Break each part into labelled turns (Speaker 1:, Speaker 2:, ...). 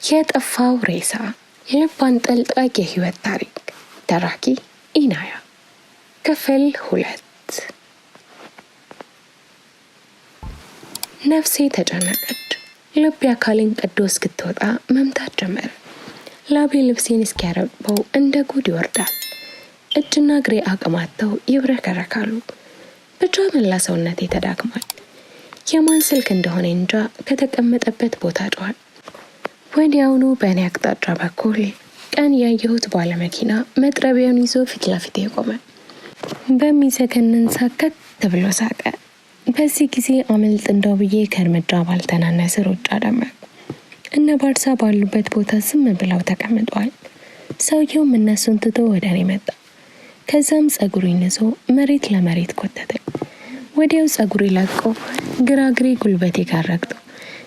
Speaker 1: የጠፋው ሬሳ ልብ አንጠልጣይ የህይወት ታሪክ ተራኪ ኢናያ ክፍል 2። ነፍሴ ተጨነቀች። ልቤ አካሌን ቀዶ እስክትወጣ መምታት ጀመረ። ላቤ ልብሴን እስኪያረግበው እንደ ጉድ ይወርዳል። እጅና እግሬ አቅማተው ይብረከረካሉ። ብቻ መላ ሰውነቴ ተዳክሟል። የማን ስልክ እንደሆነ እንጃ ከተቀመጠበት ቦታ ጮኸ። ወዲያውኑ በእኔ አቅጣጫ በኩል ቀን ያየሁት ባለመኪና መጥረቢያውን ይዞ ፊት ለፊቴ ቆመ። በሚዘገንን ሳከት ብሎ ሳቀ። በዚህ ጊዜ አመልጥ እንደው ብዬ ከእርምጃ ባልተናነሰ ሩጫ ጀመርኩ። እነ ባርሳ ባሉበት ቦታ ዝም ብለው ተቀምጠዋል። ሰውየውም እነሱን ትቶ ወደ እኔ መጣ። ከዛም ጸጉሬን ይዞ መሬት ለመሬት ኮተተኝ። ወዲያው ጸጉሬ ለቆ ግራ እግሬ ጉልበቴ ጋር ረግጦ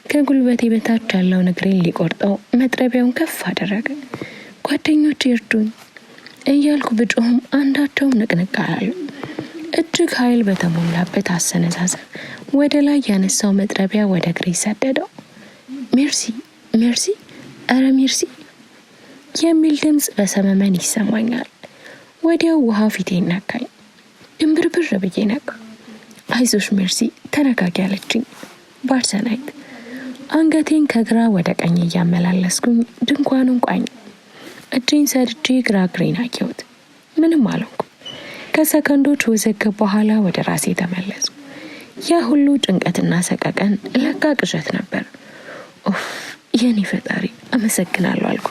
Speaker 1: ከጉልበቴ በታች ያለውን እግሬን ሊቆርጠው መጥረቢያውን ከፍ አደረገ። ጓደኞቼ እርዱኝ እያልኩ ብጮህም አንዳቸውም ንቅንቅ አላሉ። እጅግ ኃይል በተሞላበት አሰነዛዘር ወደ ላይ ያነሳው መጥረቢያ ወደ እግሬ ሰደደው። ሜርሲ ሜርሲ፣ ኧረ ሜርሲ የሚል ድምፅ በሰመመን ይሰማኛል። ወዲያው ውሃ ፊቴን ነካኝ። ድንብርብር ብዬ ነቃ። አይዞሽ ሜርሲ ተረጋጊ አለችኝ ባርሰናይት። አንገቴን ከግራ ወደ ቀኝ እያመላለስኩኝ ድንኳኑን ቋኝ። እጄን ሰድጄ ግራ እግሬን አየሁት። ምንም አልሆንኩም። ከሰከንዶች ውዝግብ በኋላ ወደ ራሴ ተመለስኩ። ያ ሁሉ ጭንቀትና ሰቀቀን ለካ ቅዠት ነበር። ኦፍ የኔ ፈጣሪ አመሰግናለሁ አልኩ።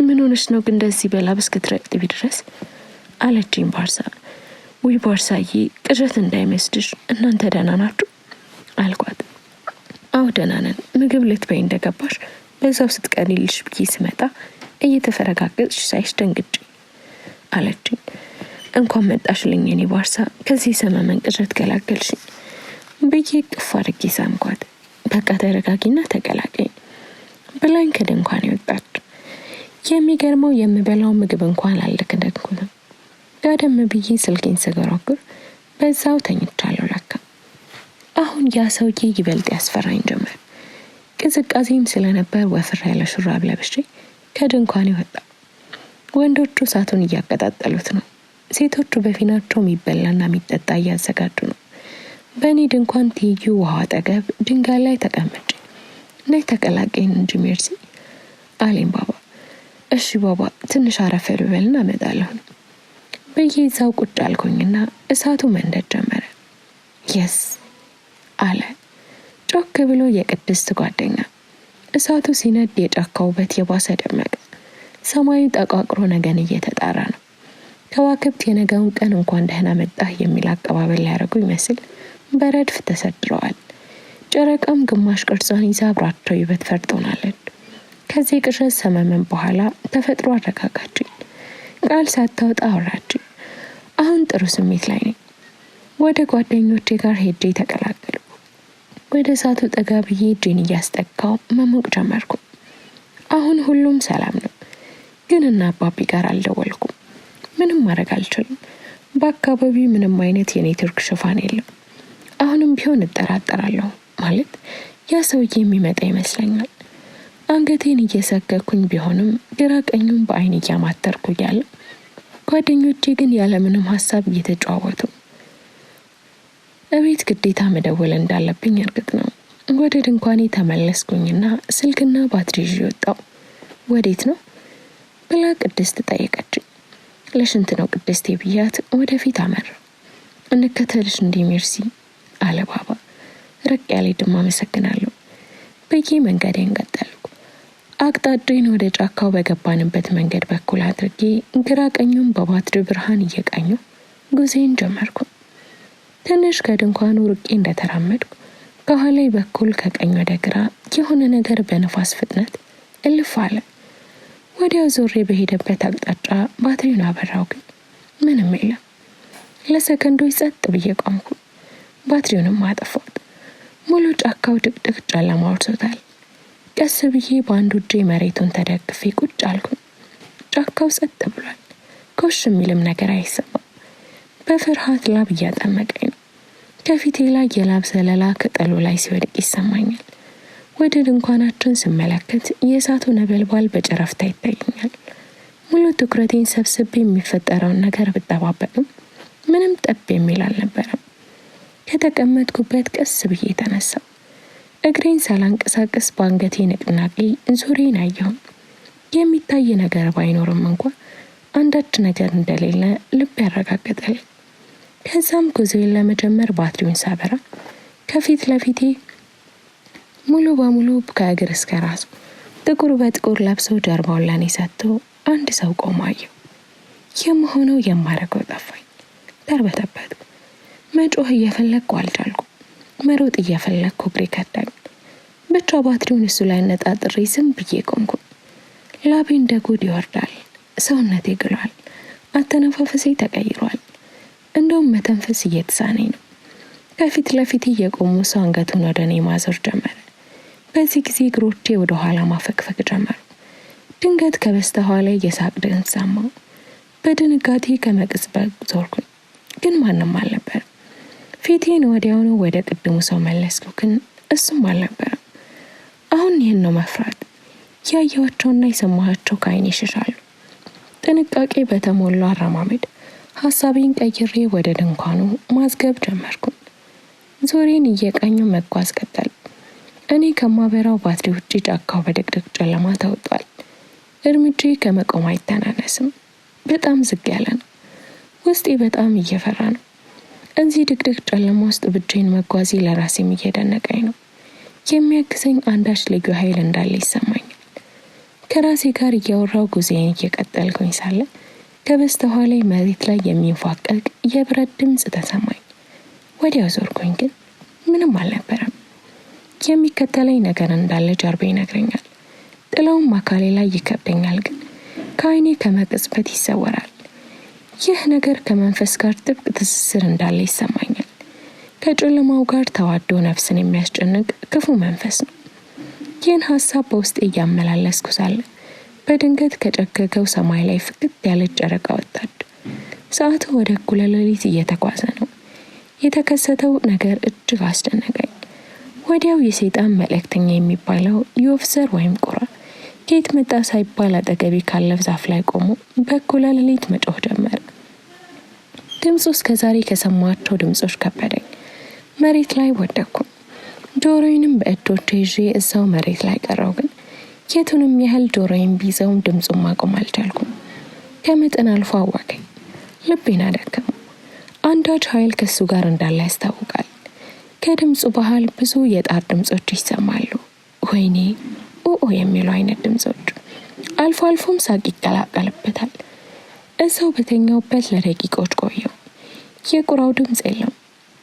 Speaker 1: ምን ሆነሽ ነው ግን እንደዚህ በላብ እስክትረጥቢ ድረስ አለችኝ ባርሳ። ውይ ባርሳዬ ቅዠት እንዳይመስልሽ፣ እናንተ ደህና ናችሁ አልኳት። አዎ ደህና ነን። ምግብ ልትበይ እንደገባሽ በዛው ስትቀሪልሽ ብዬ ስመጣ እየተፈረጋገጥሽ ሳይሽ ደንግጬ አለችኝ። እንኳን መጣሽልኝ የኔ ባርሳ፣ ከዚህ ሰመመን ቅዠት ገላገልሽኝ ብዬ ቅፍ አድርጌ ሳምኳት። በቃ ተረጋጊና ተቀላቀኝ ብላኝ ከድንኳን ወጣች። የሚገርመው የምበላው ምግብ እንኳን አልደከደንኩትም። ጋደም ብዬ ስልኬን ስገረግር በዛው ተኝቻለሁ ለካ። አሁን ያ ሰውዬ ይበልጥ ያስፈራኝ ጀመር። ቅዝቃዜም ስለነበር ወፍር ያለ ሹራብ ለብሼ ከድንኳኔ ወጣ። ወንዶቹ እሳቱን እያቀጣጠሉት ነው። ሴቶቹ በፊናቸው የሚበላና የሚጠጣ እያዘጋጁ ነው። በእኔ ድንኳን ትይዩ ውሃ አጠገብ ድንጋይ ላይ ተቀመጬ ነይ ተቀላቀይን እንጂ ሜርሲ አለኝ ባባ። እሺ ባባ ትንሽ አረፍ ልበልና እመጣለሁ ብዬ እዛው ቁጭ አልኩኝና እሳቱ መንደድ ጀመረ። የስ አለ ጮክ ብሎ የቅድስት ጓደኛ። እሳቱ ሲነድ የጫካው ውበት የባሰ ደመቀ። ሰማዩ ጠቋቁሮ ነገን እየተጣራ ነው። ከዋክብት የነገውን ቀን እንኳን ደህና መጣህ የሚል አቀባበል ሊያደርጉ ይመስል በረድፍ ተሰድረዋል። ጨረቃም ግማሽ ቅርጿን ይዛ አብራቸው ውበት ፈርጦናለች። ከዚህ ቅዠት ሰመመን በኋላ ተፈጥሮ አረጋጋችኝ። ቃል ሳታወጣ አወራችኝ። አሁን ጥሩ ስሜት ላይ ነኝ። ወደ ጓደኞቼ ጋር ሄጄ ተቀላቀሉ። ወደ እሳቱ ጠጋ ብዬ እጄን እያስጠጋው መሞቅ ጀመርኩ። አሁን ሁሉም ሰላም ነው፣ ግን እና አባቢ ጋር አልደወልኩም። ምንም ማድረግ አልችልም። በአካባቢው ምንም አይነት የኔትወርክ ሽፋን የለም። አሁንም ቢሆን እጠራጠራለሁ። ማለት ያ ሰውዬ የሚመጣ ይመስለኛል። አንገቴን እየሰገኩኝ ቢሆንም ግራ ቀኙን በአይን እያማተርኩ እያለ ጓደኞቼ ግን ያለምንም ሀሳብ እየተጫወቱ። እቤት ግዴታ መደወል እንዳለብኝ እርግጥ ነው። ወደ ድንኳኔ ተመለስኩኝና ስልክና ባትሪ ይዤ ወጣሁ። ወዴት ነው ብላ ቅድስት ጠየቀችኝ። ለሽንት ነው ቅድስቴ ብያት ወደፊት አመራ። እንከተልሽ እንዴ ሜርሲ አለ ባባ። ረቅ ያለ ድማ አመሰግናለሁ ብዬ መንገዴን ቀጠልኩ። አቅጣጫዬን ወደ ጫካው በገባንበት መንገድ በኩል አድርጌ ግራ ቀኙን በባትሪ ብርሃን እየቃኘሁ ጉዞዬን ጀመርኩ። ትንሽ ከድንኳኑ ርቄ እንደተራመድኩ ከኋላዬ በኩል ከቀኝ ወደ ግራ የሆነ ነገር በነፋስ ፍጥነት እልፍ አለ። ወዲያው ዞሬ በሄደበት አቅጣጫ ባትሪውን አበራው፣ ግን ምንም የለም። ለሰከንዶች ጸጥ ብዬ ቆምኩ። ባትሪውንም አጠፋሁት። ሙሉ ጫካው ድቅድቅ ጨለማ ወርሶታል። ቀስ ብዬ በአንዱ እጄ መሬቱን ተደግፌ ቁጭ አልኩ። ጫካው ጸጥ ብሏል። ኮሽ የሚልም ነገር አይሰማም። በፍርሃት ላብ እያጠመቀኝ ነው። ከፊቴ ላይ የላብ ዘለላ ከጠሉ ላይ ሲወድቅ ይሰማኛል። ወደ ድንኳናችን ስመለከት የእሳቱ ነበልባል በጨረፍታ ይታየኛል። ሙሉ ትኩረቴን ሰብስቤ የሚፈጠረውን ነገር ብጠባበቅም ምንም ጠብ የሚል አልነበረም። ከተቀመጥኩበት ቀስ ብዬ ተነሳው። እግሬን ሳላንቀሳቀስ በአንገቴ ንቅናቄ ዙሪዬን አየሁኝ። የሚታይ ነገር ባይኖርም እንኳን አንዳች ነገር እንደሌለ ልብ ያረጋገጠልኝ። ከዛም ጉዞዬን ለመጀመር ባትሪውን ሳበራ ከፊት ለፊቴ ሙሉ በሙሉ ከእግር እስከ ራሱ ጥቁር በጥቁር ለብሰው ጀርባውን ለኔ ሰጥቶ አንድ ሰው ቆሞ አየሁ። የምሆነው የማረገው ጠፋኝ። ተርበተበትኩ። መጮህ እየፈለግኩ አልቻልኩም። መሮጥ እየፈለግኩ እግሬ ከዳኝ። ብቻ ባትሪውን እሱ ላይ አነጣጥሬ ዝም ብዬ ቆምኩ። ላቤ እንደ ጉድ ይወርዳል። ሰውነቴ ግሏል። አተነፋፈሴ ተቀይሯል። እንደውም መተንፈስ እየተሳነኝ ነው። ከፊት ለፊቴ የቆሙ ሰው አንገቱን ወደ እኔ ማዞር ጀመረ። በዚህ ጊዜ እግሮቼ ወደ ኋላ ማፈግፈግ ጀመሩ። ድንገት ከበስተኋላ የሳቅ ድምፅ ሰማሁ። በድንጋጤ ከመቅጽበት ዞርኩኝ፣ ግን ማንም አልነበረም። ፊቴን ወዲያውኑ ወደ ቅድሙ ሰው መለስኩ፣ ግን እሱም አልነበረም። አሁን ይህን ነው መፍራት። ያየኋቸውና የሰማኋቸው ከዓይኔ ይሸሻሉ። ጥንቃቄ በተሞላው አረማመድ ሀሳቤን ቀይሬ ወደ ድንኳኑ ማዝገብ ጀመርኩ። ዙሪዬን እየቃኙ መጓዝ ቀጠል። እኔ ከማበራው ባትሪ ውጪ ጫካው በድቅድቅ ጨለማ ተውጧል። እርምጄ ከመቆም አይተናነስም። በጣም ዝግ ያለ ነው። ውስጤ በጣም እየፈራ ነው። እዚህ ድቅድቅ ጨለማ ውስጥ ብቻዬን መጓዜ ለራሴም እየደነቀኝ ነው። የሚያግዘኝ አንዳች ልዩ ኃይል እንዳለ ይሰማኛል። ከራሴ ጋር እያወራው ጉዞዬን እየቀጠልኩኝ ሳለ ከበስተኋላ መሬት ላይ የሚንፏቀቅ የብረት ድምፅ ተሰማኝ። ወዲያው ዞርኩኝ፣ ግን ምንም አልነበረም። የሚከተለኝ ነገር እንዳለ ጀርባ ይነግረኛል። ጥላውም አካሌ ላይ ይከብደኛል፣ ግን ከዓይኔ ከመቅጽበት ይሰወራል። ይህ ነገር ከመንፈስ ጋር ጥብቅ ትስስር እንዳለ ይሰማኛል። ከጨለማው ጋር ተዋዶ ነፍስን የሚያስጨንቅ ክፉ መንፈስ ነው። ይህን ሀሳብ በውስጤ እያመላለስኩ ሳለ በድንገት ከጨገገው ሰማይ ላይ ፍክት ያለች ጨረቃ ወጣች። ሰዓቱ ወደ እኩለ ሌሊት እየተጓዘ ነው። የተከሰተው ነገር እጅግ አስደነቀኝ። ወዲያው የሰይጣን መልእክተኛ የሚባለው የወፍ ዘር ወይም ቁራ ከየት መጣ ሳይባል አጠገቤ ካለ ዛፍ ላይ ቆሞ በእኩለ ሌሊት መጮህ ጀመረ። ድምፁ እስከዛሬ ከሰማቸው ድምፆች ከበደኝ። መሬት ላይ ወደቅኩ። ጆሮዬንም በእጆቼ ይዤ እዛው መሬት ላይ ቀረው፣ ግን የቱንም ያህል ጆሮዬን ቢይዘውም ድምፁን ማቆም አልቻልኩም። ከመጠን አልፎ አዋከኝ። ልቤን አደከመው። አንዳች ኃይል ከሱ ጋር እንዳለ ያስታውቃል። ከድምፁ ባህል ብዙ የጣር ድምፆች ይሰማሉ። ወይኔ ኦኦ የሚሉ አይነት ድምፆች። አልፎ አልፎም ሳቅ ይቀላቀልበታል። እዛው በተኛውበት ለደቂቆች ቆየው። የቁራው ድምፅ የለም።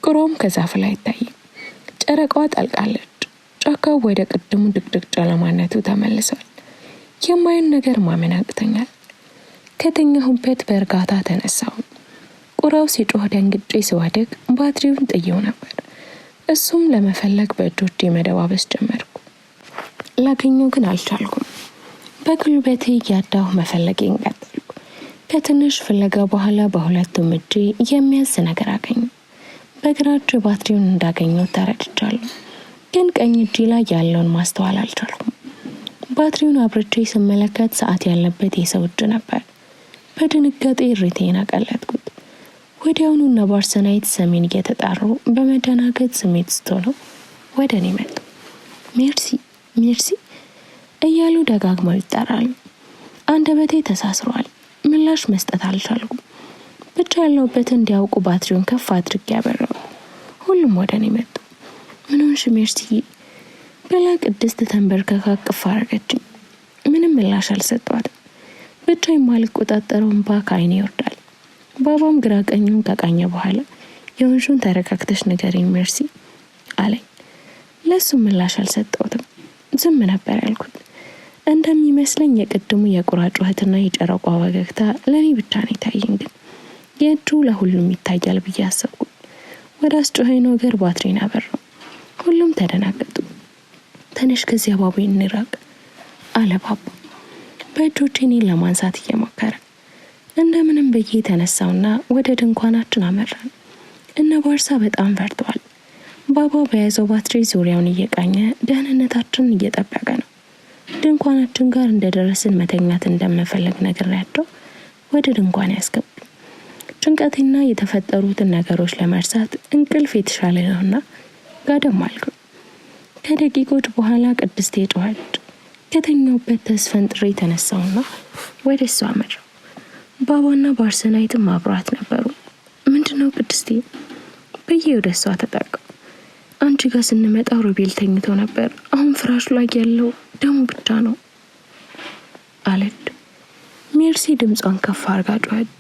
Speaker 1: ቁራውም ከዛፍ ላይ አይታይም። ጨረቃዋ ጠልቃለች። ጫካው ወደ ቅድሙ ድቅድቅ ጨለማነቱ ተመልሷል። የማየን ነገር ማመን አቅተኛል። ከተኛሁበት በእርጋታ ተነሳሁ። ቁራው ሲጮህ ደንግጬ ስወድቅ ባትሪውን ጥዬው ነበር። እሱም ለመፈለግ በእጆቼ መደባበስ ጀመርኩ። ላገኘው ግን አልቻልኩም። በጉልበቴ እያዳሁ መፈለጌን ቀጠልኩ። ከትንሽ ፍለጋ በኋላ በሁለቱም እጄ የሚያዝ ነገር አገኘሁ። በግራ እጄ ባትሪውን እንዳገኘው ተረድቻለሁ፣ ግን ቀኝ እጄ ላይ ያለውን ማስተዋል አልቻልኩም። ባትሪውን አብርቼ ስመለከት ሰዓት ያለበት የሰው እጅ ነበር። በድንጋጤ እሬቴን አቀለጥኩት። ወዲያውኑ እነ ባርሰናይት ሰሜን እየተጣሩ በመደናገጥ ስሜት ውስጥ ሆነው ወደ እኔ መጡ። ሜርሲ ሜርሲ እያሉ ደጋግመው ይጠራሉ። አንደበቴ ተሳስሯል። ምላሽ መስጠት አልቻልኩም። ብቻ ያለሁበትን እንዲያውቁ ባትሪውን ከፍ አድርጌ ያበራው። ሁሉም ወደ እኔ መጡ። ምን ሆንሽ ሜርሲ ብላ ቅድስት ተንበርከካ ቅፍ አረገችኝ። ምንም ምላሽ አልሰጧትም። ብቻ የማልቆጣጠረው እንባ ከዓይኔ ይወርዳል። ባባም ግራ ቀኙን ከቃኘ በኋላ የሆንሽውን ተረጋግተሽ ንገሪኝ ሜርሲ አለኝ። ለሱ ምላሽ አልሰጠሁትም። ዝም ነበር ያልኩት። እንደሚመስለኝ የቅድሙ የቁራ ጩኸትና የጨረቋ ወገግታ ለእኔ ብቻ ነው የታየኝ፣ ግን የእጁ ለሁሉም ይታያል ብዬ አሰብኩ። ወደ አስጮኸኝ ነገር ባትሪን አበራው። ሁሉም ተደናገጡ። ትንሽ ከዚያ ባቡ እንራቅ አለ ባባ በእጆቼ እኔን ለማንሳት እየሞከረ። እንደምንም ብዬ ተነሳውና ወደ ድንኳናችን አመራን። እነ ባርሳ በጣም ፈርተዋል። ባባ በያዘው ባትሪ ዙሪያውን እየቃኘ ደህንነታችንን እየጠበቀ ነው። ድንኳናችን ጋር እንደደረስን መተኛት እንደምፈልግ ነግሬያቸው ወደ ድንኳን ያስገቡ። ጭንቀትና የተፈጠሩትን ነገሮች ለመርሳት እንቅልፍ የተሻለ ነውና ጋደም አልኩ። ከደቂቆች በኋላ ቅድስቴ ጮኸች። ከተኛውበት ተስፈንጥሬ ተነሳውና ወደ እሷ አመራሁ። ባባና ባርሰናይትም አብሯት ነበሩ። ምንድነው ቅድስቴ ብዬ ወደ እሷ ተጠጋሁ። አንቺ ጋር ስንመጣ ሮቤል ተኝቶ ነበር። አሁን ፍራሹ ላይ ያለው ደሙ ብቻ ነው አለች። ሜርሲ ድምጿን ከፍ አድርጋ ጮኸች።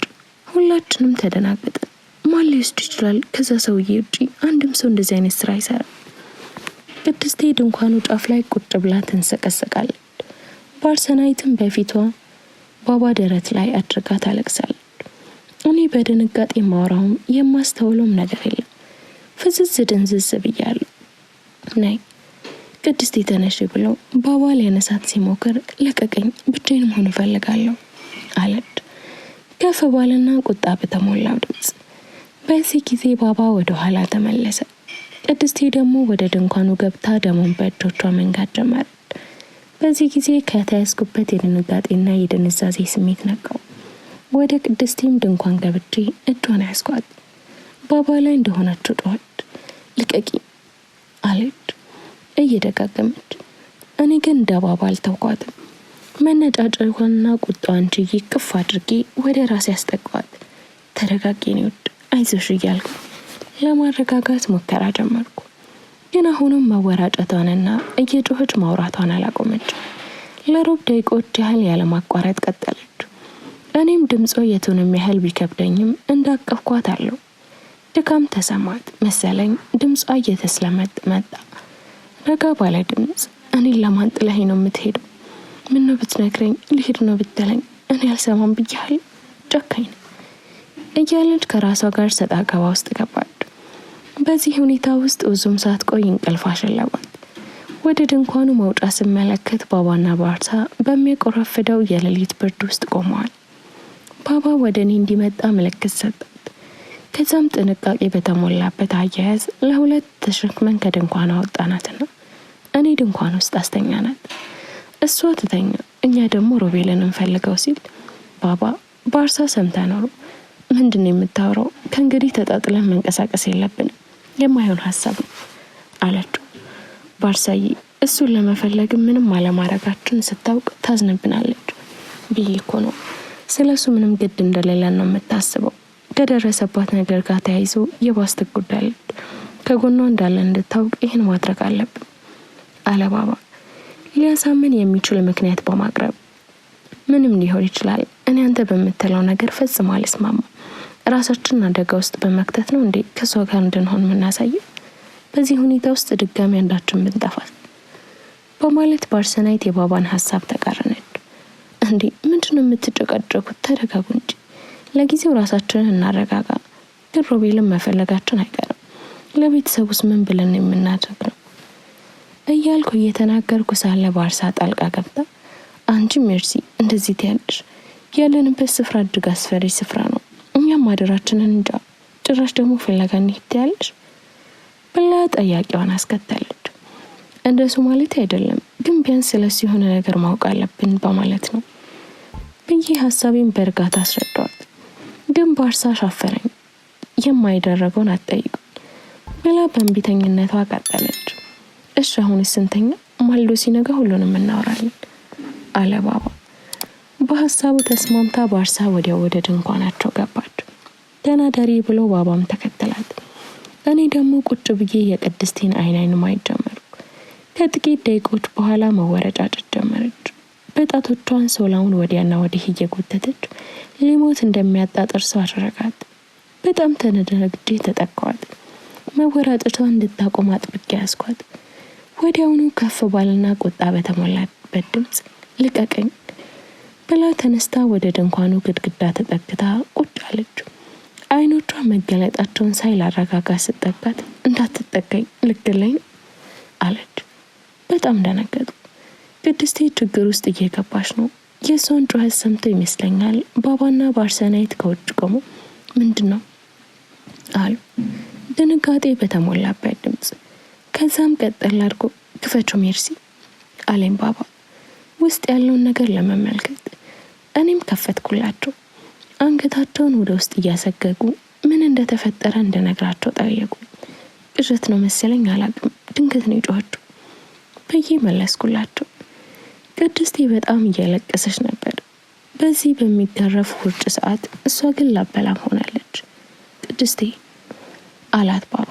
Speaker 1: ሁላችንም ተደናገጥን። ማን ሊወስድ ይችላል? ከዛ ሰውዬ ውጪ አንድም ሰው እንደዚህ አይነት ስራ አይሰራም። ቅድስቴ ድንኳኑ ጫፍ ላይ ቁጭ ብላ ትንሰቀሰቃለች። ባርሰናይትም በፊቷ ባባ ደረት ላይ አድርጋ ታለቅሳለች። እኔ በድንጋጤ ማውራውም የማስተውለውም ነገር የለም። ፍዝዝ ድንዝዝ ብያለሁ። ነይ ቅድስቴ ተነሽ ብሎ ባባ ሊያነሳት ሲሞክር ለቀቀኝ፣ ብቻዬን መሆን እፈልጋለሁ አለች ከፍ ባለና ቁጣ በተሞላው ድምፅ። በዚህ ጊዜ ባባ ወደ ኋላ ተመለሰ። ቅድስቴ ደግሞ ወደ ድንኳኑ ገብታ ደሞን በእጆቿ መንጋት ጀመረች። በዚህ ጊዜ ከተያዝኩበት የድንጋጤና የድንዛዜ ስሜት ነቃው። ወደ ቅድስቴም ድንኳን ገብቼ እጇን ያዝኳት። ባባ ላይ እንደሆነችው ጮኸች። ልቀቂ አለች እየደጋገመች። እኔ ግን እንደ ባባ አልተውኳትም። መነጫጨቷንና ቁጣዋን ችዬ ቅፍ አድርጌ ወደ ራሴ ያስጠጋዋት። ተረጋጊ የኔ ውድ፣ አይዞሽ እያልኩ ለማረጋጋት ሙከራ ጀመርኩ። ግን አሁንም መወራጨቷንና እየጮኸች ማውራቷን አላቆመች። ለሩብ ደቂቆች ያህል ያለማቋረጥ ቀጠለች። እኔም ድምጿ የቱንም ያህል ቢከብደኝም እንዳቀፍኳት አለው። ድካም ተሰማት መሰለኝ። ድምጿ እየተስለመጥ መጣ። ረጋ ባለ ድምፅ እኔን ለማን ጥለኸኝ ነው የምትሄደው? ምን ነው ብትነግረኝ፣ ልሄድ ነው ብትለኝ እኔ አልሰማም ብያለሁ፣ ጨካኝ ነኝ እያለች ከራሷ ጋር ሰጣ ገባ ውስጥ ገባች። በዚህ ሁኔታ ውስጥ ብዙም ሳትቆይ እንቅልፍ አሸለባት። ወደ ድንኳኑ መውጫ ስመለከት ባባና ባርሳ በሚያቆረፍደው የሌሊት ብርድ ውስጥ ቆመዋል። ባባ ወደ እኔ እንዲመጣ ምልክት ሰጣት። ከዛም ጥንቃቄ በተሞላበት አያያዝ ለሁለት ተሸክመን ከድንኳኑ አወጣናትና እኔ ድንኳን ውስጥ አስተኛናት። እሷ ትተኛ፣ እኛ ደግሞ ሮቤልን እንፈልገው ሲል ባባ ባርሳ ሰምታ ኖሮ ምንድን ነው የምታወራው? ከእንግዲህ ተጣጥለን መንቀሳቀስ የለብንም፣ የማይሆን ሀሳብ ነው አለችው። ባርሳዬ እሱን ለመፈለግ ምንም አለማድረጋችን ስታውቅ ታዝንብናለች ብዬ እኮ ነው። ስለ እሱ ምንም ግድ እንደሌለን ነው የምታስበው። ከደረሰባት ነገር ጋር ተያይዞ የባስ ትጎዳለች። ከጎኗ እንዳለን እንድታውቅ ይህን ማድረግ አለብን አለ ባባ ሊያሳምን የሚችል ምክንያት በማቅረብ። ምንም ሊሆን ይችላል፣ እኔ አንተ በምትለው ነገር ፈጽሞ አልስማማም። ራሳችንን አደጋ ውስጥ በመክተት ነው እንዴ ከሷ ጋር እንድንሆን የምናሳየው? በዚህ ሁኔታ ውስጥ ድጋሚ አንዳችን ብንጠፋት በማለት ባርሰናይት የባባን ሀሳብ ተቃረነች። እንዴ ምንድነው የምትጨቃጨቁት? ተረጋጉ እንጂ ለጊዜው ራሳችንን እናረጋጋ። ግን ሮቤልን መፈለጋችን አይቀርም። ለቤተሰቡስ ምን ብለን የምናደርገው እያልኩ እየተናገርኩ ሳለ ባርሳ ጣልቃ ገብታ አንቺ ሜርሲ እንደዚህ ትያለሽ? ያለንበት ስፍራ እጅግ አስፈሪ ስፍራ ነው። እኛም ማደራችንን እንጃ፣ ጭራሽ ደግሞ ፍለጋ እንሂድ ትያለሽ ብላ ጠያቂዋን አስከተለች። እንደሱ ማለት አይደለም፣ ግን ቢያንስ ስለሱ የሆነ ነገር ማወቅ አለብን በማለት ነው ብዬ ሀሳቤን በእርጋታ አስረዳዋት። ግን ባርሳ ሻፈረኝ። የማይደረገውን አትጠይቁ ብላ በእንቢተኝነቷ ቀጠለች። እሺ አሁን ስንተኛ? ማልዶ ሲነጋ ሁሉንም እናወራለን አለ ባባ። በሀሳቡ ተስማምታ ባርሳ ወዲያው ወደ ድንኳናቸው ገባች። ተናዳሪ ብሎ ባባም ተከተላት። እኔ ደግሞ ቁጭ ብዬ የቅድስቴን አይን ማየት ጀመርኩ። ከጥቂት ደቂቆች በኋላ መወረጫጨት ጀመረች። በጣቶቿን ሶላውን ወዲያና ወዲህ እየጎተተች ሊሞት እንደሚያጣጥር ሰው አደረጋት። በጣም ተነደነግጬ ተጠቃዋት። መወራጨቷን እንድታቆም አጥብቄ ያዝኳት። ወዲያውኑ ከፍ ባልና ቁጣ በተሞላበት ድምፅ ልቀቀኝ ብላ ተነስታ ወደ ድንኳኑ ግድግዳ ተጠግታ ቁጭ አለች። አይኖቿ መገለጣቸውን ሳይላረጋጋ ስጠጋት እንዳትጠጋኝ ልትገለኝ አለች። በጣም ደነገጡ። ቅድስቴ ችግር ውስጥ እየገባች ነው። የእሷን ጩኸት ሰምቶ ይመስለኛል ባባና ባርሰናይት ከውጭ ቆሙ። ምንድን ነው አሉ ድንጋጤ በተሞላበት ድምፅ። ከዛም ቀጠል አድርጎ ክፈችው ሜርሲ አለኝ ባባ ውስጥ ያለውን ነገር ለመመልከት። እኔም ከፈትኩላቸው። አንገታቸውን ወደ ውስጥ እያሰገጉ ምን እንደተፈጠረ እንደነግራቸው ጠየቁ። ቅዠት ነው መሰለኝ አላቅም፣ ድንገት ነው የጮኸችው ብዬ መለስኩላቸው። ቅድስቴ በጣም እያለቀሰች ነበር። በዚህ በሚገረፍ ውርጭ ሰዓት እሷ ግን ላበላም ሆናለች። ቅድስቴ አላት ባባ።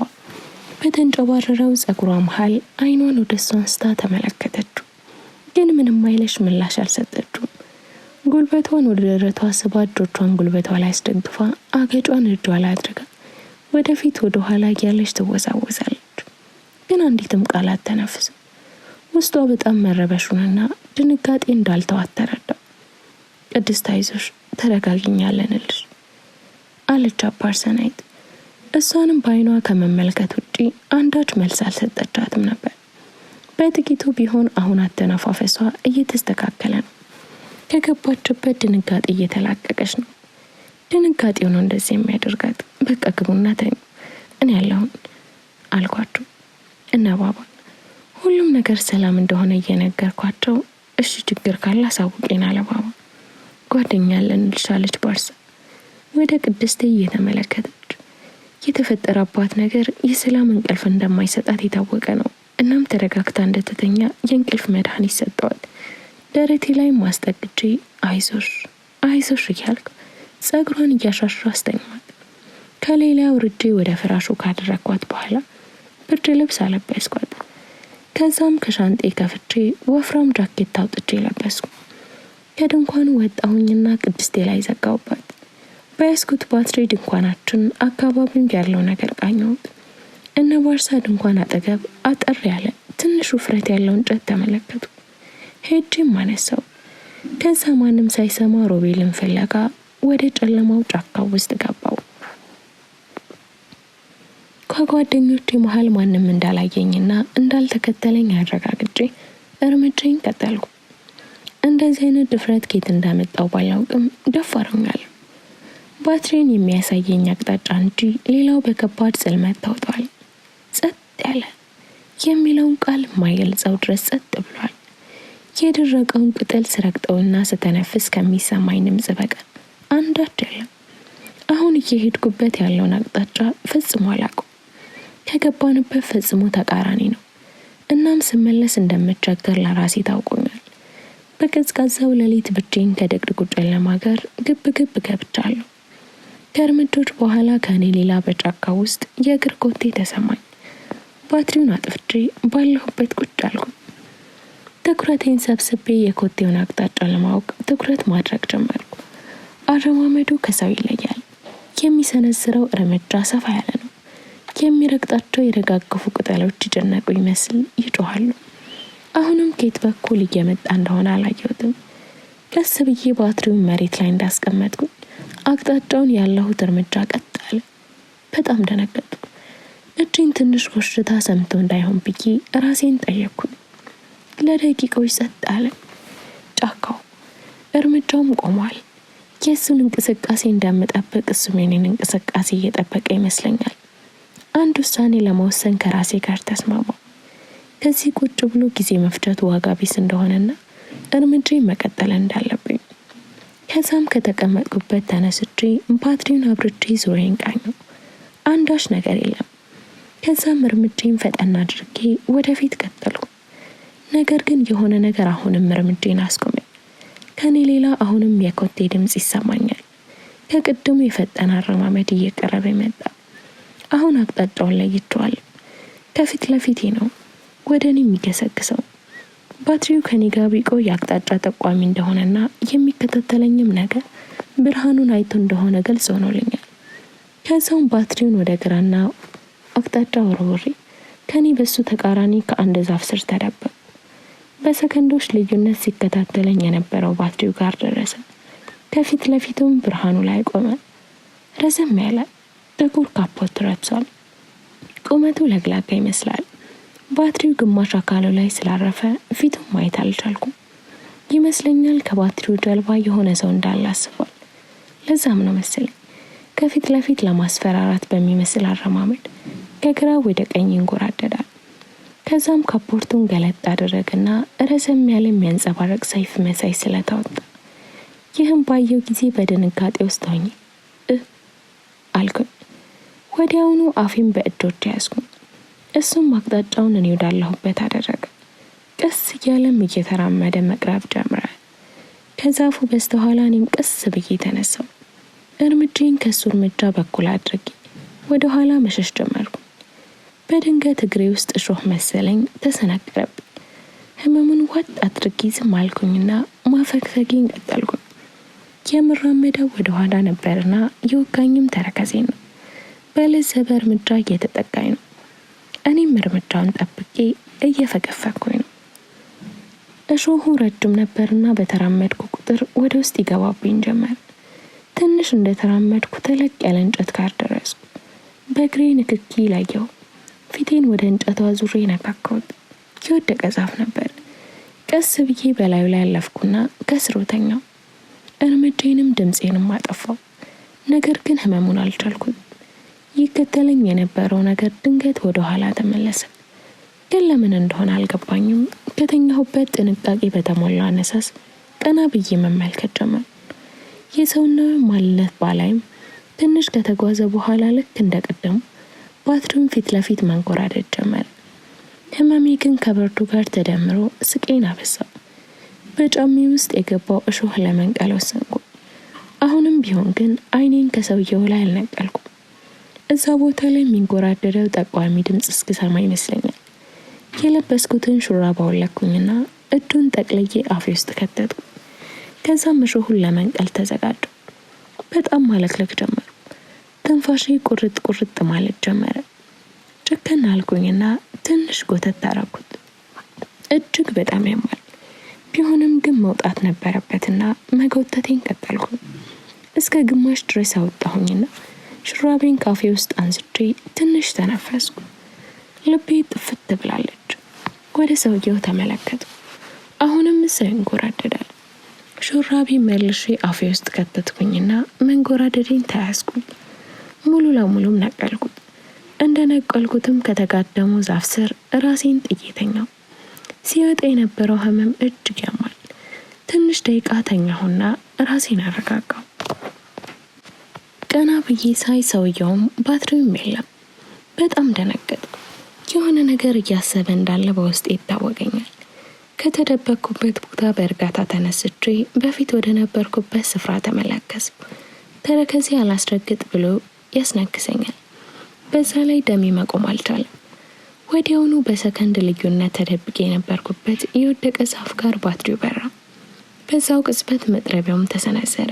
Speaker 1: በተንጨባረረው ጸጉሯ መሃል አይኗን ወደ እሷ አንስታ ተመለከተችው። ግን ምንም አይለሽ ምላሽ አልሰጠችው። ጉልበቷን ወደ ደረቷ ስባ እጆቿን ጉልበቷ ላይ አስደግፋ አገጯን እጇ ላይ አድርጋ ወደፊት ወደ ኋላ እያለች ትወዛወዛለች። ግን አንዲትም ቃል አትተነፍስም። ውስጧ በጣም መረበሹንና ድንጋጤ እንዳልተዋት ተረዳው። ቅድስት አይዞሽ፣ ተረጋግኛለንልሽ አለች ፓርሰናይት። እሷንም በአይኗ ከመመልከት ውጪ አንዳች መልስ አልሰጠቻትም ነበር። በጥቂቱ ቢሆን አሁን አተነፋፈሷ እየተስተካከለ ነው። ከገባችበት ድንጋጤ እየተላቀቀች ነው። ድንጋጤው ነው እንደዚህ የሚያደርጋት። በቃ ግቡና ተኙ፣ እኔ ያለሁን አልኳቸው። እነ ባባ ሁሉም ነገር ሰላም እንደሆነ እየነገርኳቸው እሺ ችግር ካለ አሳውቄን አለ ባባ። ጓደኛ አለን ልሻለች ባርሳ ወደ ቅድስቴ እየተመለከተች። የተፈጠረባት ነገር የሰላም እንቅልፍ እንደማይሰጣት የታወቀ ነው። እናም ተረጋግታ እንደተተኛ የእንቅልፍ መድኃኒት ሰጠዋል። ደረቴ ላይ ማስጠግቼ አይዞሽ አይዞሽ እያልኩ ጸጉሯን እያሻሻ አስተኛት። ከሌላ ውርጄ ወደ ፍራሹ ካደረኳት በኋላ ብርድ ልብስ አለበስኳት። ከዛም ከሻንጤ ከፍቼ ወፍራም ጃኬት አውጥቼ ለበስኩ። ከድንኳኑ ወጣሁኝና ቅድስቴ ላይ ዘጋውባት። በያስኩት ባትሪ ድንኳናችን አካባቢው ያለው ነገር ቃኘሁት። እነ ባርሳ ድንኳን አጠገብ አጠር ያለ ትንሽ ውፍረት ያለው እንጨት ተመለከቱ። ሄጄም አነሳው። ከዛ ማንም ሳይሰማ ሮቤልን ፍለጋ ወደ ጨለማው ጫካ ውስጥ ገባው። ከጓደኞቼ መሃል ማንም እንዳላየኝና እንዳልተከተለኝ አረጋግጬ እርምጃዬን ቀጠልኩ። እንደዚህ አይነት ድፍረት ከየት እንዳመጣው ባላውቅም ደፋረኛል። ባትሪን የሚያሳየኝ አቅጣጫ እንጂ ሌላው በከባድ ጽልመት ታውጧል። ጸጥ ያለ የሚለውን ቃል ማይገልጸው ድረስ ጸጥ ብሏል። የደረቀውን ቅጠል ስረግጠውና ስተነፍስ ከሚሰማኝ ድምጽ በቀር አንዳች የለም። አሁን እየሄድኩበት ያለውን አቅጣጫ ፈጽሞ አላውቅም። ከገባንበት ፈጽሞ ተቃራኒ ነው። እናም ስመለስ እንደምቸገር ለራሴ ታውቆኛል። በቀዝቃዛው ሌሊት ብቻዬን ከድቅድቁ ጨለማ ጋር ግብ ግብ ገብቻለሁ። ከእርምጃዎች በኋላ ከእኔ ሌላ በጫካ ውስጥ የእግር ኮቴ ተሰማኝ። ባትሪውን አጥፍቼ ባለሁበት ቁጭ አልኩ። ትኩረቴን ሰብስቤ የኮቴውን አቅጣጫ ለማወቅ ትኩረት ማድረግ ጀመርኩ። አረማመዱ ከሰው ይለያል። የሚሰነዝረው እርምጃ ሰፋ ያለ ነው። የሚረግጣቸው የደጋገፉ ቅጠሎች ይጨነቁ ይመስል ይጮሃሉ። አሁንም ከየት በኩል እየመጣ እንደሆነ አላየሁትም። ቀስ ብዬ ባትሪውን መሬት ላይ እንዳስቀመጥኩ አቅጣጫውን ያለሁት እርምጃ ቀጥ አለ። በጣም ደነገጥኩ። እጄን ትንሽ ኮሽታ ሰምቶ እንዳይሆን ብዬ ራሴን ጠየቅኩ። ለደቂቃዎች ጸጥ አለ ጫካው። እርምጃውም ቆሟል። የእሱን እንቅስቃሴ እንደምጠብቅ እሱም የኔን እንቅስቃሴ እየጠበቀ ይመስለኛል። አንድ ውሳኔ ለመወሰን ከራሴ ጋር ተስማማው። ከዚህ ቁጭ ብሎ ጊዜ መፍጀቱ ዋጋ ቢስ እንደሆነና እርምጃዬን መቀጠል እንዳለብኝ። ከዛም ከተቀመጥኩበት ተነስቼ ባትሪውን አብርቼ ዙሪያዬን ቃኘሁ። አንዳች ነገር የለም። ከዛም እርምጃዬን ፈጠን አድርጌ ወደፊት ቀጠልኩ። ነገር ግን የሆነ ነገር አሁንም እርምጃዬን አስቆመኝ። ከኔ ሌላ አሁንም የኮቴ ድምጽ ይሰማኛል። ከቅድሙ የፈጠነ አረማመድ እየቀረበ መጣ። አሁን አቅጣጫውን ለይቼዋለሁ። ከፊት ለፊቴ ነው ወደ እኔ የሚገሰግሰው። ባትሪው ከኔ ጋር ቢቆይ አቅጣጫ ጠቋሚ እንደሆነና የሚከታተለኝም ነገር ብርሃኑን አይቶ እንደሆነ ገልጾ ሆኖልኛል። ከዛውም ባትሪውን ወደ ግራና አቅጣጫ ወርውሬ ከኔ በሱ ተቃራኒ ከአንድ ዛፍ ስር ተደበቅኩ። በሰከንዶች ልዩነት ሲከታተለኝ የነበረው ባትሪው ጋር ደረሰ። ከፊት ለፊቱም ብርሃኑ ላይ ቆመ። ረዘም ያለ ጥቁር ካፖርት ለብሷል። ቁመቱ ለግላጋ ይመስላል። ባትሪው ግማሽ አካሉ ላይ ስላረፈ ፊቱን ማየት አልቻልኩም። ይመስለኛል ከባትሪው ጀልባ የሆነ ሰው እንዳለ አስቧል። ለዛም ነው መሰለኝ ከፊት ለፊት ለማስፈራራት በሚመስል አረማመድ ከግራ ወደ ቀኝ ይንጎራደዳል። ከዛም ካፖርቱን ገለጥ አደረገና ረዘም ያለ የሚያንጸባርቅ ሰይፍ መሳይ ስለታወጣ ይህም ባየው ጊዜ በድንጋጤ ውስጥ ሆኜ አልኩኝ። ወዲያውኑ አፌን በእጆች ያዝኩኝ። እሱም አቅጣጫውን እኔ ወዳለሁበት አደረገ። ቀስ እያለም እየተራመደ መቅረብ ጀመረ። ከዛፉ በስተኋላ እኔም ቀስ ብዬ ተነሳው። እርምጃዬን ከሱ እርምጃ በኩል አድርጌ ወደ ኋላ መሸሽ ጀመርኩ። በድንገት እግሬ ውስጥ እሾህ መሰለኝ ተሰናቀረብኝ። ህመሙን ዋጥ አድርጌ ዝም አልኩኝና ማፈግፈጌን ቀጠልኩኝ። የምራመደው ወደ ኋላ ነበርና የወጋኝም ተረከዜን ነው። በለዘበ እርምጃ እየተጠጋኝ ነው። እኔም እርምጃውን ጠብቄ እየፈገፈኩኝ ነው። እሾሁ ረጅም ነበርና በተራመድኩ ቁጥር ወደ ውስጥ ይገባብኝ ጀመር። ትንሽ እንደተራመድኩ ተለቅ ያለ እንጨት ጋር ደረስኩ። በእግሬ ንክኪ ላየው። ፊቴን ወደ እንጨቷ ዙሬ ነካካሁት። የወደቀ ዛፍ ነበር። ቀስ ብዬ በላዩ ላይ አለፍኩና ከስሩ ተኛው። እርምጃዬንም ድምፄንም አጠፋው። ነገር ግን ህመሙን አልቻልኩት። ይከተለኝ የነበረው ነገር ድንገት ወደ ኋላ ተመለሰ። ግን ለምን እንደሆነ አልገባኝም። ከተኛሁበት ጥንቃቄ በተሞላ አነሳስ ቀና ብዬ መመልከት ጀመር። የሰውነት ማንነት ባላይም ትንሽ ከተጓዘ በኋላ ልክ እንደቀደሙ ባትሪውን ፊት ለፊት መንጎራደድ ጀመረ። ህመሜ ግን ከብርዱ ጋር ተደምሮ ስቄን አበዛው። በጫሜ ውስጥ የገባው እሾህ ለመንቀል ወሰንኩ። አሁንም ቢሆን ግን አይኔን ከሰውየው ላይ አልነቀልኩም። እዛ ቦታ ላይ የሚንጎራደደው ጠቋሚ ድምፅ እስክሰማ ይመስለኛል። የለበስኩትን ሹራብ አወለኩኝና እጁን ጠቅልዬ አፌ ውስጥ ከተትኩ። ከዛም እሾሁን ለመንቀል ተዘጋጀሁ። በጣም ማለክለክ ጀመሩ። ትንፋሼ ቁርጥ ቁርጥ ማለት ጀመረ። ጭከን አልኩኝና ትንሽ ጎተት አደረኩት። እጅግ በጣም ያማል። ቢሆንም ግን መውጣት ነበረበትና መጎተቴን ቀጠልኩ። እስከ ግማሽ ድረስ አወጣሁኝና ሹራቤን ካፌ ውስጥ አንስቼ ትንሽ ተነፈስኩ። ልቤ ጥፍት ብላለች። ወደ ሰውየው ተመለከቱ። አሁንም እዛው ይንጎራደዳል። ሹራቤ መልሼ አፌ ውስጥ ከተትኩኝና መንጎራደዴን ተያዝኩኝ። ሙሉ ለሙሉም ነቀልኩት። እንደ ነቀልኩትም ከተጋደሙ ዛፍ ስር ራሴን ጥዬ ተኛው። ሲወጣ የነበረው ህመም እጅግ ያማል። ትንሽ ደቂቃ ተኛሁና ራሴን አረጋጋው። ቀና ብዬ ሳይ ሰውየውም ባትሪውም የለም። በጣም ደነገጥኩ። የሆነ ነገር እያሰበ እንዳለ በውስጤ ይታወቀኛል። ከተደበቅኩበት ቦታ በእርጋታ ተነስቼ በፊት ወደ ነበርኩበት ስፍራ ተመለከስኩ። ተረከዜ አላስረግጥ ብሎ ያስነክሰኛል። በዛ ላይ ደሜ መቆም አልቻለም። ወዲያውኑ በሰከንድ ልዩነት ተደብቄ የነበርኩበት የወደቀ ዛፍ ጋር ባትሪው በራ። በዛው ቅጽበት መጥረቢያውም ተሰነዘረ።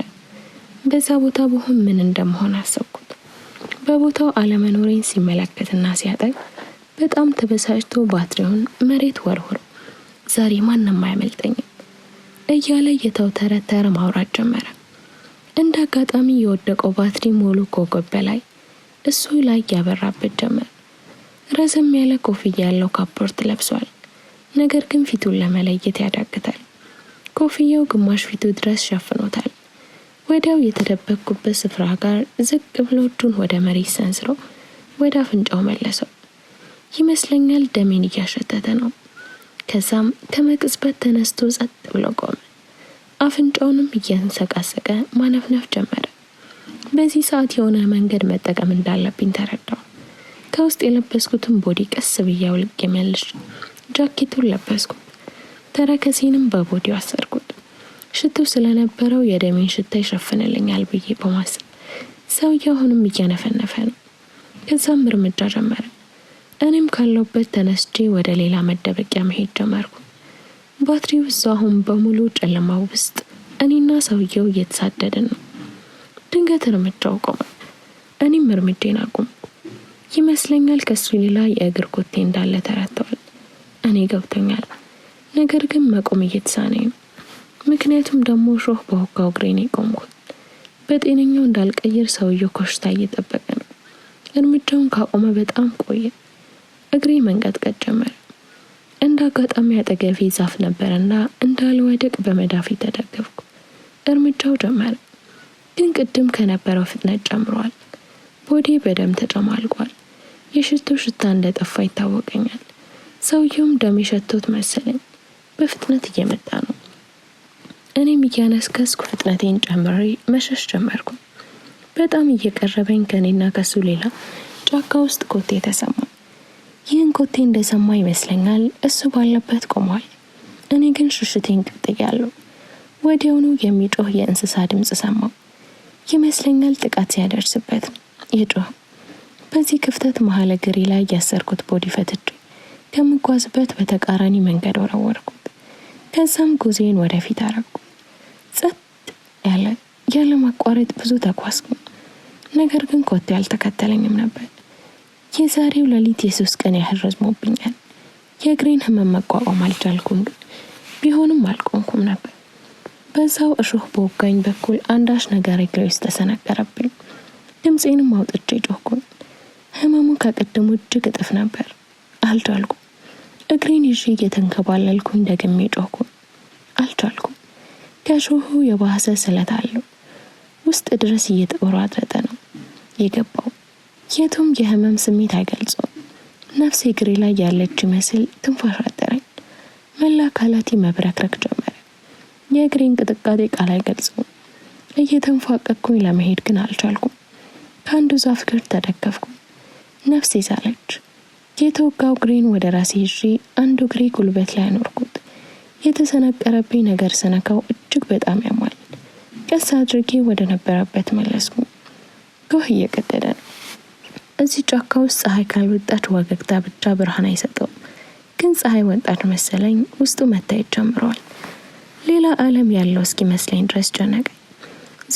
Speaker 1: በዛ ቦታ በሆን ምን እንደመሆን አሰብኩት። በቦታው አለመኖሬን ሲመለከትና ሲያጠቅ በጣም ተበሳጭቶ ባትሪውን መሬት ወርውሮ ዛሬ ማንም አያመልጠኝም እያለ እየተውተረተረ ማውራት ጀመረ። እንደ አጋጣሚ የወደቀው ባትሪ ሙሉ ኮከብ በላይ እሱ ላይ ያበራበት ጀመር። ረዘም ያለ ኮፍያ ያለው ካፖርት ለብሷል። ነገር ግን ፊቱን ለመለየት ያዳግታል። ኮፍያው ግማሽ ፊቱ ድረስ ሸፍኖታል። ወዲያው የተደበቅኩበት ስፍራ ጋር ዝቅ ብሎ እጁን ወደ መሬት ሰንዝሮ ወደ አፍንጫው መለሰው። ይመስለኛል ደሜን እያሸተተ ነው። ከዛም ከመቅጽበት ተነስቶ ጸጥ ብሎ ቆመ። አፍንጫውንም እያንሰቃሰቀ ማነፍነፍ ጀመረ። በዚህ ሰዓት የሆነ መንገድ መጠቀም እንዳለብኝ ተረዳው። ከውስጥ የለበስኩትን ቦዲ ቀስ ብዬ አውልቄ መልሼ ጃኬቱን ለበስኩት። ተረከዜንም በቦዲው አሰርኩት። ሽቶ ስለነበረው የደሜን ሽታ ይሸፍንልኛል ብዬ በማሰብ ሰውየው አሁንም እያነፈነፈ ነው። ከዛም እርምጃ ጀመረ። እኔም ካለውበት ተነስቼ ወደ ሌላ መደበቂያ መሄድ ጀመርኩ። ባትሪው እዛው አሁን በሙሉ ጨለማው ውስጥ እኔና ሰውየው እየተሳደድን ነው። ድንገት እርምጃው ቆመ። እኔም እርምጃዬን አቆምኩ። ይመስለኛል ከሱ ሌላ የእግር ኮቴ እንዳለ ተረድቷል። እኔ ገብቶኛል። ነገር ግን መቆም እየተሳነኝ ነው። ምክንያቱም ደግሞ ሾህ በወጋው እግሬ ነው የቆምኩት። በጤነኛው እንዳልቀይር ሰውየው ኮሽታ እየጠበቀ ነው። እርምጃውን ካቆመ በጣም ቆየ። እግሬ መንቀጥቀጥ ጀመረ። እንደ አጋጣሚ አጠገቤ ዛፍ ነበርና እንዳልወድቅ በመዳፊ ተደገፍኩ። እርምጃው ጀመረ። ግን ቅድም ከነበረው ፍጥነት ጨምሯል። ቦዴ በደም ተጨማልቋል። የሽቶ ሽታ እንደጠፋ ይታወቀኛል። ሰውየውም ደም የሸቶት መሰለኝ። በፍጥነት እየመጣ ነው። እኔም እያነስከስኩ ፍጥነቴን ጨምሬ መሸሽ ጀመርኩ። በጣም እየቀረበኝ ከኔና ከሱ ሌላ ጫካ ውስጥ ኮቴ ተሰማ። ይህን ኮቴ እንደሰማ ይመስለኛል እሱ ባለበት ቆሟል። እኔ ግን ሽሽቴን ቀጥያለሁ። ወዲያውኑ የሚጮህ የእንስሳ ድምጽ ሰማው። ይመስለኛል ጥቃት ሲያደርስበት የጮህ። በዚህ ክፍተት መሀል እግሬ ላይ ያሰርኩት ቦዲ ፈትቼ ከምጓዝበት በተቃራኒ መንገድ ወረወርኩት። ከዛም ጉዜን ወደፊት አረኩ። ጸጥ ያለ ማቋረጥ ብዙ ተጓዝኩ። ነገር ግን ኮቴ አልተከተለኝም ነበር። የዛሬው ሌሊት የ3 ቀን ያህል ረዝሞብኛል። የእግሬን ህመም መቋቋም አልቻልኩም፣ ግን ቢሆንም አልቆምኩም ነበር። በዛው እሾህ በወጋኝ በኩል አንዳች ነገር እግሬ ውስጥ ተሰነቀረብኝ። ድምፄንም አውጥቼ ጮህኩኝ። ህመሙ ከቅድሙ እጅግ እጥፍ ነበር። አልቻልኩም። እግሬን ይዤ እየተንከባለልኩኝ ደግሜ ጮህኩኝ። አልቻልኩም። ከሾሁ የባሰ ስለት አለው። ውስጥ ድረስ እየተቆራረጠ ነው የገባው። የቱም የህመም ስሜት አይገልጸውም። ነፍሴ እግሬ ላይ ያለች ይመስል ትንፋሽ አጠረኝ። መላ አካላቴ መብረክረክ ጀመረ። የእግሬን ቅጥቃጤ ቃል አይገልጸውም። እየተንፏቀቅኩኝ ለመሄድ ግን አልቻልኩም። ከአንዱ ዛፍ ግር ተደገፍኩ። ነፍሴ ሳለች። የተወጋው እግሬን ወደ ራሴ ይዤ አንዱ እግሬ ጉልበት ላይ አኖርኩት። የተሰነቀረብኝ ነገር ስነካው እጅግ በጣም ያማል። ቀስ አድርጌ ወደ ነበረበት መለስኩ። ጎህ እየቀደደ ነው። እዚህ ጫካ ውስጥ ፀሐይ ካልወጣች ወገግታ ብቻ ብርሃን አይሰጠውም። ግን ፀሐይ ወጣች መሰለኝ። ውስጡ መታየት ጀምሯል። ሌላ ዓለም ያለው እስኪመስለኝ ድረስ ጨነቀኝ።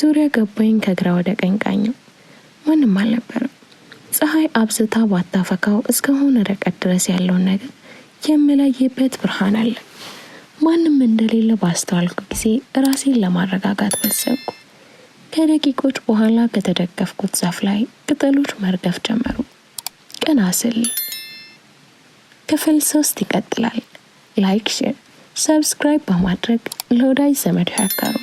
Speaker 1: ዙሪያ ገባኝ። ከግራ ወደ ቀኝ ቃኘው። ማንም አልነበረም። ፀሐይ አብዝታ ባታፈካው እስከሆነ ርቀት ድረስ ያለውን ነገር የምለይበት ብርሃን አለ። ማንም እንደሌለ ባስተዋልኩ ጊዜ ራሴን ለማረጋጋት ወሰንኩ። ከደቂቆች በኋላ ከተደገፍኩት ዛፍ ላይ ቅጠሎች መርገፍ ጀመሩ። ቀና ስል ክፍል 3 ይቀጥላል። ላይክ፣ ሼር፣ ሰብስክራይብ በማድረግ ለወዳጅ ዘመድ ያጋሩ።